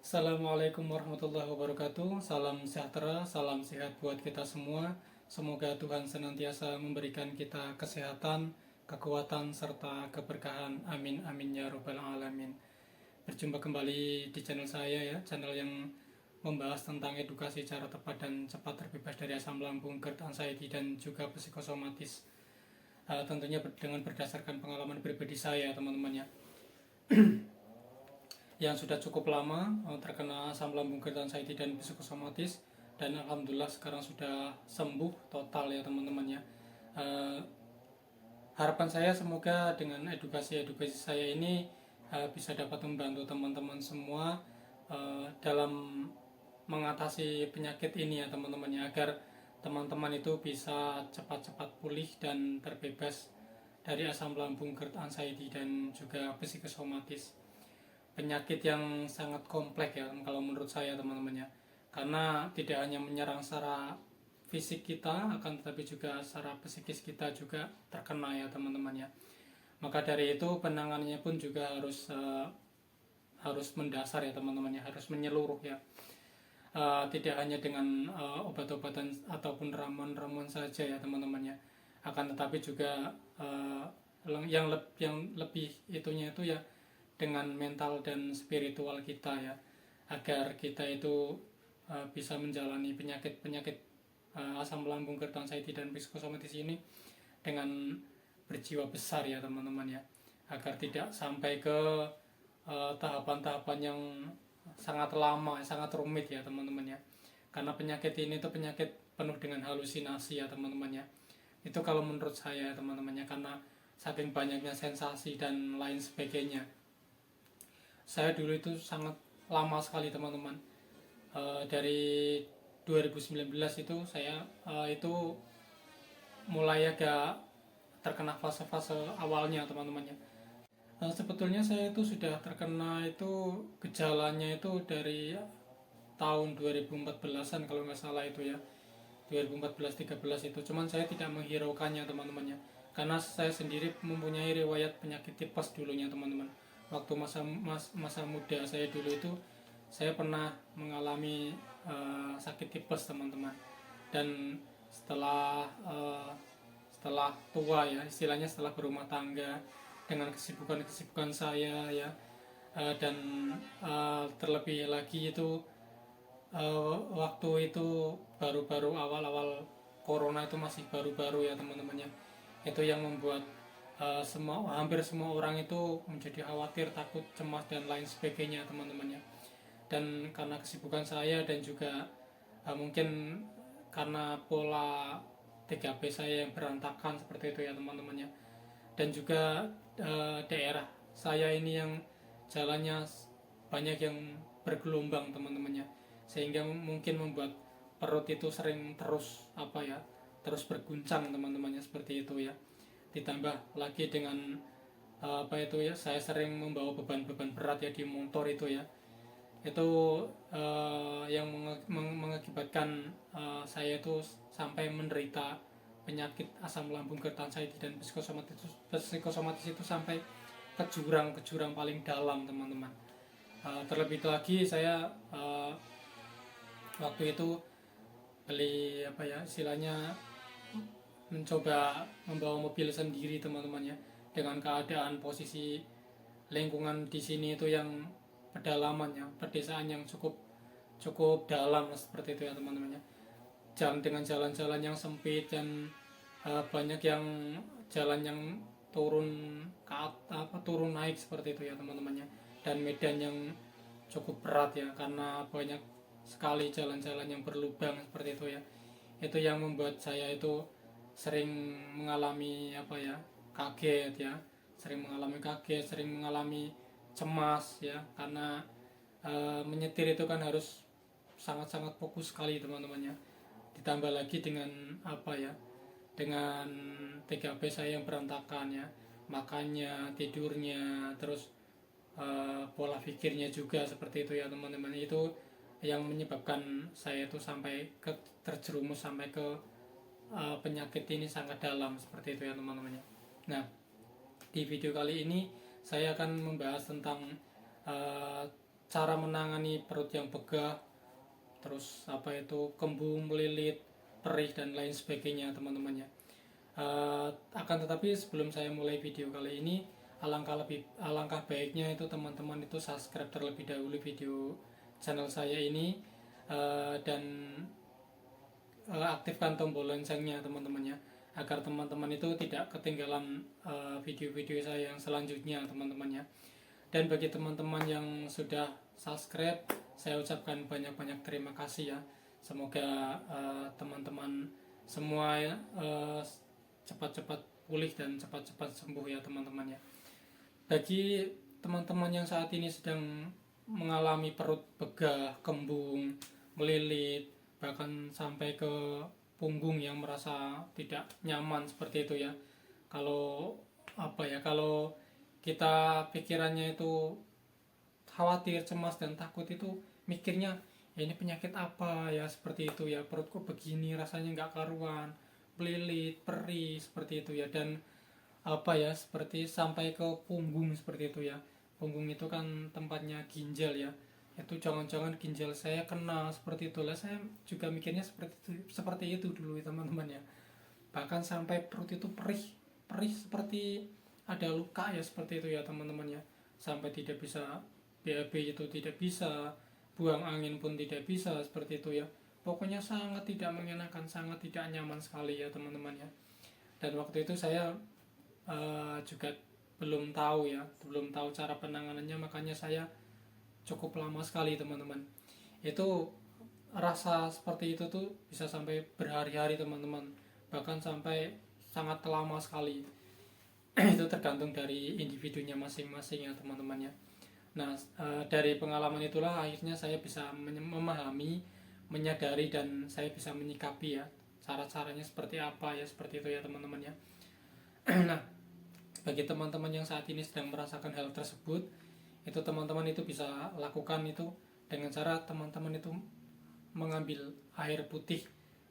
Assalamualaikum warahmatullahi wabarakatuh. Salam sejahtera, salam sehat buat kita semua. Semoga Tuhan senantiasa memberikan kita kesehatan, kekuatan, serta keberkahan. Amin, amin ya robbal alamin. Berjumpa kembali di channel saya ya, channel yang membahas tentang edukasi cara tepat dan cepat terbebas dari asam lambung, GERD, anxiety, dan juga psikosomatis. Tentunya dengan berdasarkan pengalaman pribadi saya, teman-teman ya, yang sudah cukup lama terkena asam lambung, GERD, anxiety, dan psikosomatis, dan alhamdulillah sekarang sudah sembuh total ya teman-teman ya. Eh, Harapan saya semoga dengan edukasi saya ini bisa dapat membantu teman-teman semua dalam mengatasi penyakit ini ya teman-teman ya, agar teman-teman itu bisa cepat-cepat pulih dan terbebas dari asam lambung, GERD, anxiety, dan juga psikosomatis. Penyakit yang sangat kompleks ya kalau menurut saya teman-teman ya, karena tidak hanya menyerang secara fisik kita, akan tetapi juga secara psikis kita juga terkena ya teman-teman ya. Maka dari itu penanganannya pun juga harus mendasar ya teman-teman ya, harus menyeluruh ya. Tidak hanya dengan obat-obatan ataupun ramuan-ramuan saja ya teman-teman ya, akan tetapi juga yang lebih itunya itu ya dengan mental dan spiritual kita ya, agar kita itu bisa menjalani penyakit-penyakit asam lambung, GERD, anxiety, dan psikosomatis ini dengan berjiwa besar ya teman-teman ya, agar tidak sampai ke tahapan-tahapan yang sangat lama, sangat rumit ya teman-teman ya. Karena penyakit ini tuh penyakit penuh dengan halusinasi ya teman-teman ya. Itu kalau menurut saya teman-teman ya, karena saking banyaknya sensasi dan lain sebagainya. Saya dulu itu sangat lama sekali teman-teman. Dari 2019 itu saya itu mulai agak terkena fase-fase awalnya teman-teman ya. Sebetulnya saya itu sudah terkena itu gejalanya itu dari tahun 2014-an kalau nggak salah itu ya, 2014-13 itu. Cuman saya tidak menghiraukannya teman-teman ya, karena saya sendiri mempunyai riwayat penyakit tipes dulunya teman-teman. Waktu masa muda saya dulu itu saya pernah mengalami sakit tipes teman-teman. Dan setelah tua ya, istilahnya setelah berumah tangga dengan kesibukan saya ya, dan terlebih lagi itu waktu itu baru-baru awal-awal corona, itu masih baru-baru ya teman-teman ya. Itu yang membuat hampir semua orang itu menjadi khawatir, takut, cemas, dan lain sebagainya teman-teman ya. Dan karena kesibukan saya dan juga mungkin karena pola 3P saya yang berantakan seperti itu ya teman-teman ya, dan juga daerah saya ini yang jalannya banyak yang bergelombang teman-teman ya, sehingga mungkin membuat perut itu sering terus berguncang teman-temannya seperti itu ya. Ditambah lagi dengan saya sering membawa beban-beban berat ya di motor itu ya. Itu yang mengakibatkan saya itu sampai menderita penyakit asam lambung, GERD, anxiety, dan psikosomatis itu sampai ke jurang paling dalam teman-teman. Terlebih lagi saya waktu itu beli istilahnya mencoba membawa mobil sendiri teman-teman ya, dengan keadaan posisi lingkungan di sini itu yang pedalamannya, pedesaan yang cukup cukup dalam seperti itu ya teman-teman ya. Dengan jalan-jalan yang sempit dan banyak yang jalan yang turun turun naik seperti itu ya teman-teman ya, dan medan yang cukup berat ya, karena banyak sekali jalan-jalan yang berlubang seperti itu ya. Itu yang membuat saya itu sering mengalami kaget ya, sering mengalami cemas ya, karena menyetir itu kan harus sangat-sangat fokus sekali teman-teman ya. Ditambah lagi dengan dengan 3P saya yang berantakan ya, makannya, tidurnya, terus pola pikirnya juga seperti itu ya teman-teman. Itu yang menyebabkan saya itu sampai terjerumus sampai ke penyakit ini sangat dalam seperti itu ya teman-teman. Nah, di video kali ini saya akan membahas tentang uh, cara menangani perut yang begah, terus kembung, melilit, perih dan lain sebagainya teman-teman ya. Akan tetapi sebelum saya mulai video kali ini, alangkah baiknya itu teman-teman itu subscribe terlebih dahulu video channel saya ini, dan aktifkan tombol loncengnya teman-teman ya, agar teman-teman itu tidak ketinggalan video-video saya yang selanjutnya teman-teman ya. Dan bagi teman-teman yang sudah subscribe, saya ucapkan banyak-banyak terima kasih ya. Semoga teman-teman semua cepat-cepat pulih dan cepat-cepat sembuh ya teman-teman ya. Bagi teman-teman yang saat ini sedang mengalami perut begah, kembung, melilit, bahkan sampai ke punggung yang merasa tidak nyaman seperti itu ya. Kalau kalau kita pikirannya itu khawatir, cemas dan takut, itu mikirnya ya ini penyakit apa ya, seperti itu ya, perutku begini rasanya nggak karuan, melilit, perih seperti itu ya, dan seperti sampai ke punggung seperti itu ya. Punggung itu kan tempatnya ginjal ya, itu jangan-jangan ginjal saya kena seperti itulah. Saya juga mikirnya seperti itu dulu teman-teman ya. Bahkan sampai perut itu perih seperti ada luka ya, seperti itu ya teman-teman ya. Sampai tidak bisa BAB, itu tidak bisa buang angin pun tidak bisa, seperti itu ya. Pokoknya sangat tidak mengenakan, sangat tidak nyaman sekali ya teman-teman ya. Dan waktu itu saya juga belum tahu cara penanganannya, makanya saya cukup lama sekali teman-teman. Itu rasa seperti itu tuh bisa sampai berhari-hari teman-teman, bahkan sampai sangat lama sekali. Itu tergantung dari individunya masing-masing ya teman-teman ya. Nah, dari pengalaman itulah akhirnya saya bisa memahami, menyadari, dan saya bisa menyikapi ya cara-caranya seperti apa ya, seperti itu ya teman-teman ya. Nah, bagi teman-teman yang saat ini sedang merasakan hal tersebut, itu teman-teman itu bisa lakukan itu dengan cara teman-teman itu mengambil air putih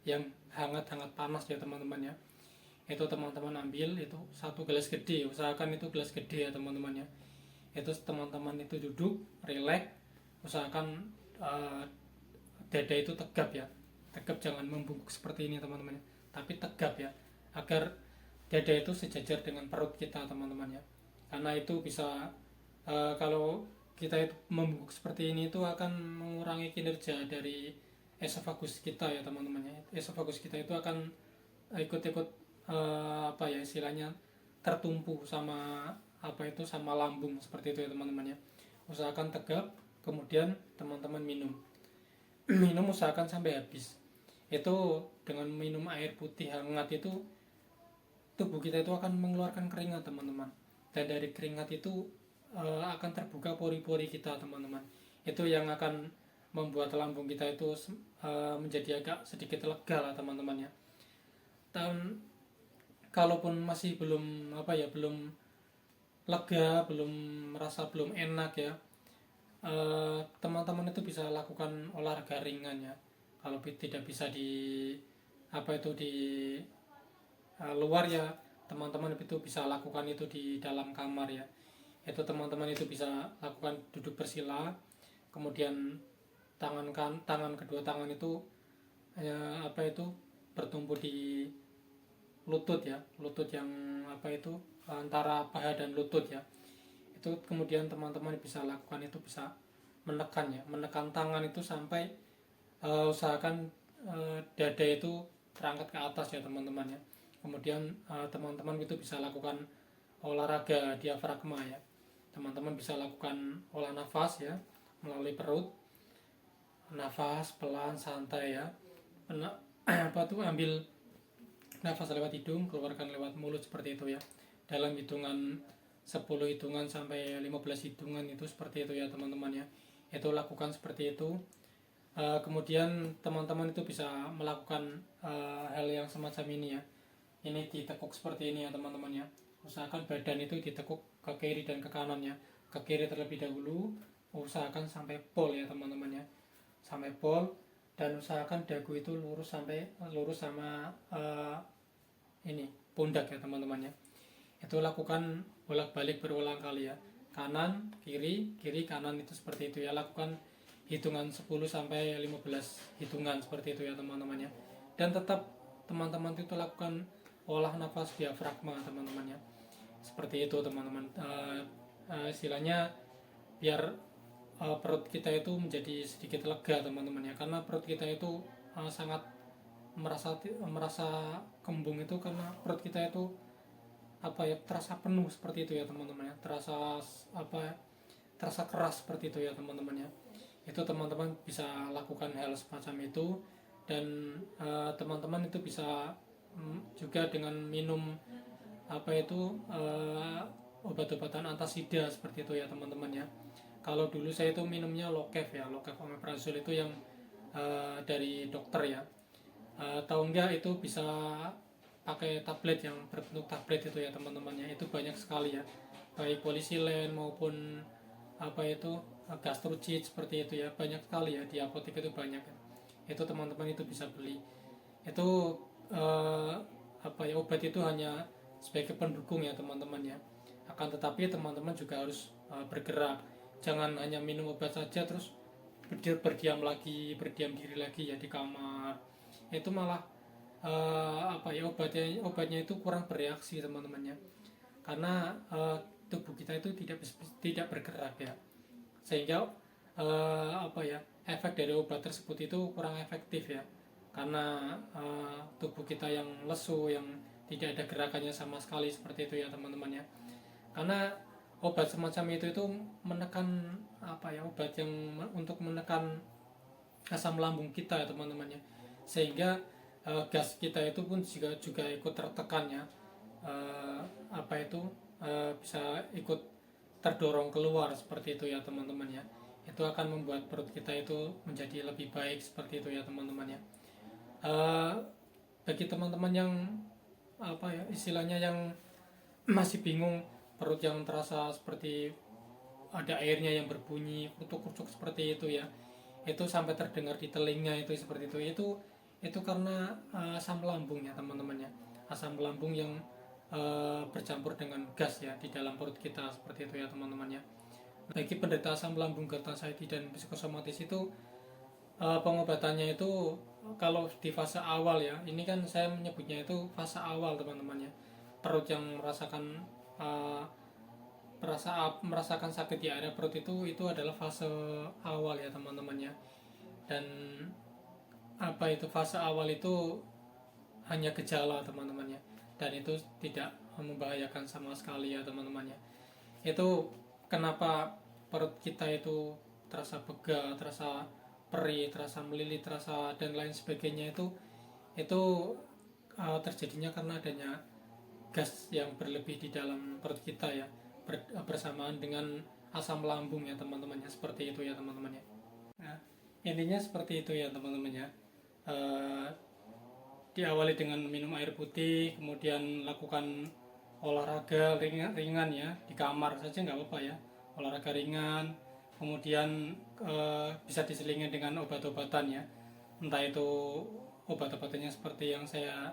yang hangat-hangat panas ya teman-teman ya. Itu teman-teman ambil itu 1 gelas gede, usahakan itu gelas gede ya teman-teman ya. Itu teman-teman itu duduk rileks, usahakan dada itu tegap ya, tegap, jangan membungkuk seperti ini teman-teman ya, tapi tegap ya, agar dada itu sejajar dengan perut kita teman-teman ya. Karena itu bisa kalau kita itu membungkuk seperti ini itu akan mengurangi kinerja dari esofagus kita ya teman-teman ya. Esofagus kita itu akan ikut-ikut istilahnya tertumpu sama sama lambung, seperti itu ya teman-teman ya. Usahakan tegap, kemudian teman-teman minum usahakan sampai habis. Itu dengan minum air putih hangat itu tubuh kita itu akan mengeluarkan keringat teman-teman, dan dari keringat itu akan terbuka pori-pori kita teman-teman. Itu yang akan membuat lambung kita itu menjadi agak sedikit lega lah teman-teman ya. Dan kalaupun masih belum belum lega, belum merasa belum enak ya, teman-teman itu bisa lakukan olahraga ringan ya. Kalau tidak bisa di di luar ya, teman-teman itu bisa lakukan itu di dalam kamar ya. Itu teman-teman itu bisa lakukan duduk bersila, kemudian kedua tangan itu bertumpu di lutut ya, lutut yang antara paha dan lutut ya. Itu kemudian teman-teman bisa lakukan itu, bisa menekan tangan itu sampai usahakan dada itu terangkat ke atas ya teman-teman ya. Kemudian teman-teman itu bisa lakukan olahraga diafragma ya. Teman-teman bisa lakukan olah nafas ya, melalui perut, nafas pelan santai ya. Ambil nafas lewat hidung, keluarkan lewat mulut, seperti itu ya, dalam hitungan 10 hitungan sampai 15 hitungan, itu seperti itu ya teman-teman ya. Itu lakukan seperti itu. Kemudian teman-teman itu bisa melakukan hal yang semacam ini ya. Ini ditekuk seperti ini ya teman-teman ya. Usahakan badan itu ditekuk ke kiri dan ke kanan ya. Ke kiri terlebih dahulu, usahakan sampai pol ya teman-teman ya, sampai pol, dan usahakan dagu itu lurus sama pundak ya teman-teman ya. Itu lakukan bolak-balik berulang kali ya. kanan, kiri, kiri, kanan, itu seperti itu ya. Lakukan hitungan 10 sampai 15 hitungan seperti itu ya teman-teman ya. Dan tetap teman-teman itu lakukan olah nafas diafragma teman-teman ya. Seperti itu teman-teman. Istilahnya biar perut kita itu menjadi sedikit lega teman-teman ya, karena perut kita itu sangat merasa kembung itu karena perut kita itu terasa penuh seperti itu ya teman-teman ya, terasa keras seperti itu ya teman-teman ya. Itu teman-teman bisa lakukan hal semacam itu. Dan teman-teman itu bisa juga dengan minum obat-obatan antasida seperti itu ya teman-teman ya. Kalau dulu saya itu minumnya Lokef ya, Lokef omeprazol itu yang dari dokter ya. Tahu enggak itu bisa pakai tablet yang berbentuk tablet itu ya teman-teman ya. Itu banyak sekali ya, baik polisilen maupun gastrocit seperti itu ya, banyak sekali ya di apotek itu banyak ya. Itu teman-teman itu bisa beli. Itu obat itu hanya sebagai pendukung ya teman-teman ya. Akan tetapi teman-teman juga harus bergerak. Jangan hanya minum obat saja terus berdiam diri lagi ya di kamar. Itu malah obatnya itu kurang bereaksi teman-teman ya. Karena tubuh kita itu tidak bergerak ya. Sehingga efek dari obat tersebut itu kurang efektif ya. Karena tubuh kita yang lesu, yang tidak ada gerakannya sama sekali seperti itu ya teman-teman ya. Karena obat semacam itu menekan obat yang untuk menekan asam lambung kita ya teman-teman ya. Sehingga gas kita itu pun juga ikut tertekan ya. Bisa ikut terdorong keluar seperti itu ya teman-teman ya. Itu akan membuat perut kita itu menjadi lebih baik seperti itu ya teman-teman ya. Bagi teman-teman yang istilahnya yang masih bingung, perut yang terasa seperti ada airnya yang berbunyi kucuk-kucuk seperti itu ya, itu sampai terdengar di telinga itu seperti itu karena asam lambung ya teman-teman ya. Asam lambung yang bercampur dengan gas ya di dalam perut kita seperti itu ya teman-teman ya. Bagi penderita asam lambung, gerd anxiety dan psikosomatis itu pengobatannya itu kalau di fase awal ya, ini kan saya menyebutnya itu fase awal teman-teman ya. Perut yang merasakan sakit di area perut itu adalah fase awal ya teman-teman ya. Dan fase awal itu hanya gejala teman-teman ya, dan itu tidak membahayakan sama sekali ya teman-teman ya. Itu kenapa perut kita itu terasa pegal, terasa perih, terasa melilit, terasa dan lain sebagainya itu terjadinya karena adanya gas yang berlebih di dalam perut kita ya, bersamaan dengan asam lambung ya teman-teman ya. Seperti itu ya teman-teman ya. Nah, intinya seperti itu ya teman-teman ya. Diawali dengan minum air putih, kemudian lakukan olahraga ringan ya, di kamar saja nggak apa-apa ya, olahraga ringan. Kemudian bisa diselingi dengan obat-obatan ya, entah itu obat-obatannya seperti yang saya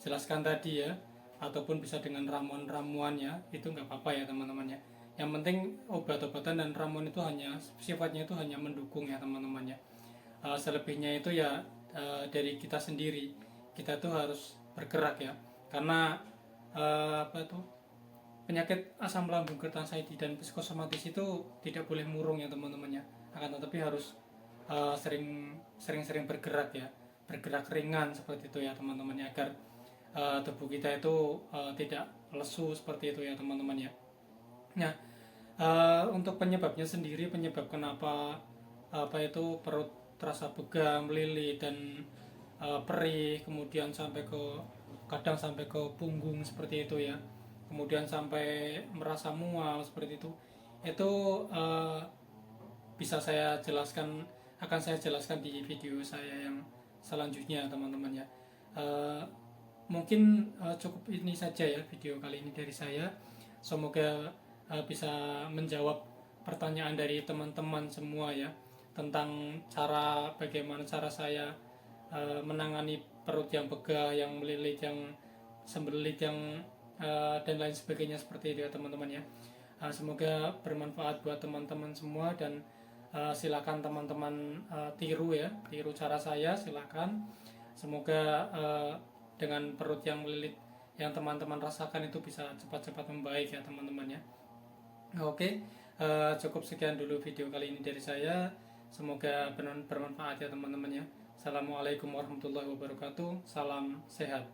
jelaskan tadi ya, ataupun bisa dengan ramuan-ramuan ya, itu nggak apa-apa ya teman-teman ya. Yang penting obat-obatan dan ramuan itu sifatnya itu hanya mendukung ya teman-teman ya. Selebihnya itu ya dari kita sendiri, kita tuh harus bergerak ya, karena penyakit asam lambung, gerd anxiety dan psikosomatis itu tidak boleh murung ya teman-teman ya. Akan tetapi harus sering-sering bergerak ya, bergerak ringan seperti itu ya teman-teman ya, agar tubuh kita itu tidak lesu seperti itu ya teman-teman ya. Nah, untuk penyebabnya sendiri, penyebab kenapa perut terasa pegal, melilit dan perih, kemudian kadang sampai ke punggung seperti itu ya, kemudian sampai merasa mual seperti itu akan saya jelaskan di video saya yang selanjutnya teman-teman ya. Mungkin cukup ini saja ya video kali ini dari saya. Semoga bisa menjawab pertanyaan dari teman-teman semua ya, tentang bagaimana cara saya menangani perut yang pegal, yang melilit, yang sembelit, yang dan lain sebagainya seperti itu ya teman-teman ya. Semoga bermanfaat buat teman-teman semua, dan silakan teman-teman tiru cara saya, silakan. Semoga dengan perut yang melilit yang teman-teman rasakan itu bisa cepat-cepat membaik ya teman-teman ya. Oke, cukup sekian dulu video kali ini dari saya. Semoga bermanfaat ya teman-teman ya. Assalamualaikum warahmatullahi wabarakatuh. Salam sehat.